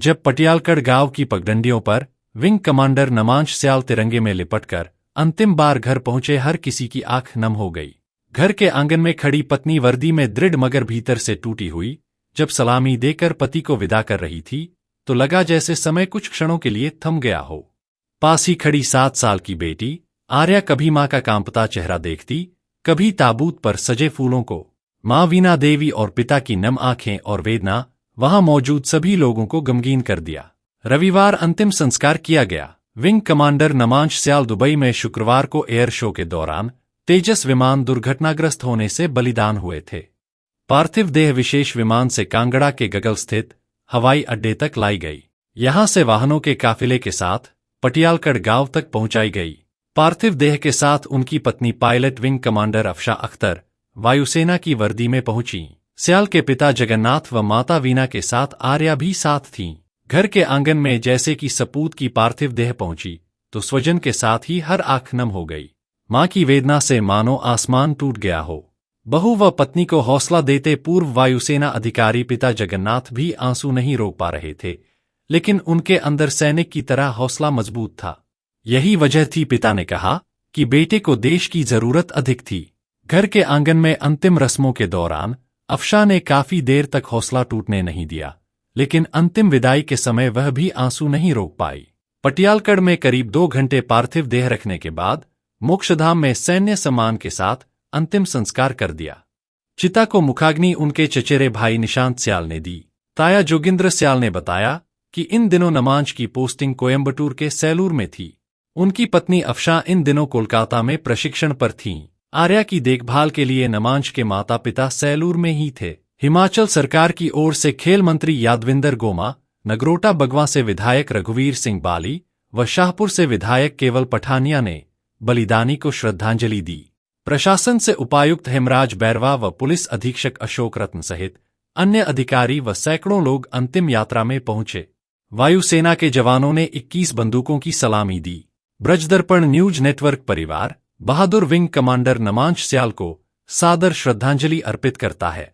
जब पटियालकड़ गांव की पगडंडियों पर विंग कमांडर नमांश स्याल तिरंगे में लिपटकर अंतिम बार घर पहुंचे, हर किसी की आंख नम हो गई। घर के आंगन में खड़ी पत्नी वर्दी में दृढ़ मगर भीतर से टूटी हुई, जब सलामी देकर पति को विदा कर रही थी तो लगा जैसे समय कुछ क्षणों के लिए थम गया हो। पास ही खड़ी 7 साल की बेटी आर्या कभी मां का कांपता चेहरा देखती, कभी ताबूत पर सजे फूलों को। मां वीना देवी और पिता की नम आंखें और वेदना वहां मौजूद सभी लोगों को गमगीन कर दिया। रविवार अंतिम संस्कार किया गया। विंग कमांडर नमांश स्याल दुबई में शुक्रवार को एयर शो के दौरान तेजस विमान दुर्घटनाग्रस्त होने से बलिदान हुए थे। पार्थिव देह विशेष विमान से कांगड़ा के गगल स्थित हवाई अड्डे तक लाई गई। यहां से वाहनों के काफिले के साथ पटियालकड़ गांव तक पहुंचाई गई। पार्थिव देह के साथ उनकी पत्नी pilot wing commander Afsha Akhtar वायुसेना की वर्दी में पहुंची। स्याल के पिता जगन्नाथ व माता वीना के साथ आर्या भी साथ थीं। घर के आंगन में जैसे कि सपूत की पार्थिव देह पहुंची तो स्वजन के साथ ही हर आंख नम हो गई। मां की वेदना से मानो आसमान टूट गया हो। बहू व पत्नी को हौसला देते पूर्व वायुसेना अधिकारी पिता जगन्नाथ भी आंसू नहीं रोक पा रहे थे, लेकिन उनके अंदर सैनिक की तरह हौसला मजबूत था। यही वजह थी, पिता ने कहा, कि बेटे को देश की जरूरत अधिक थी। घर के आंगन में अंतिम रस्मों के दौरान अफशा ने काफी देर तक हौसला टूटने नहीं दिया, लेकिन अंतिम विदाई के समय वह भी आंसू नहीं रोक पाई। पटियालकड़ में करीब 2 घंटे पार्थिव देह रखने के बाद मोक्षधाम में सैन्य सम्मान के साथ अंतिम संस्कार कर दिया। चिता को मुखाग्नि उनके चचेरे भाई निशांत स्याल ने दी। ताया जोगिंद्र स्याल ने बताया कि इन दिनों नमांश की पोस्टिंग कोयम्बटूर के सैलूर में थी। उनकी पत्नी अफशा इन दिनों कोलकाता में प्रशिक्षण पर थीं। आर्या की देखभाल के लिए नमांश के माता पिता सैलूर में ही थे। हिमाचल सरकार की ओर से खेल मंत्री यादविंदर गोमा, नगरोटा बगवां से विधायक रघुवीर सिंह बाली व शाहपुर से विधायक केवल पठानिया ने बलिदानी को श्रद्धांजलि दी। प्रशासन से उपायुक्त हेमराज बैरवा व पुलिस अधीक्षक अशोक रत्न सहित अन्य अधिकारी व सैकड़ों लोग अंतिम यात्रा में पहुंचे। वायुसेना के जवानों ने 21 बंदूकों की सलामी दी। ब्रजदर्पण न्यूज नेटवर्क परिवार बहादुर विंग कमांडर नमांश स्याल को सादर श्रद्धांजलि अर्पित करता है।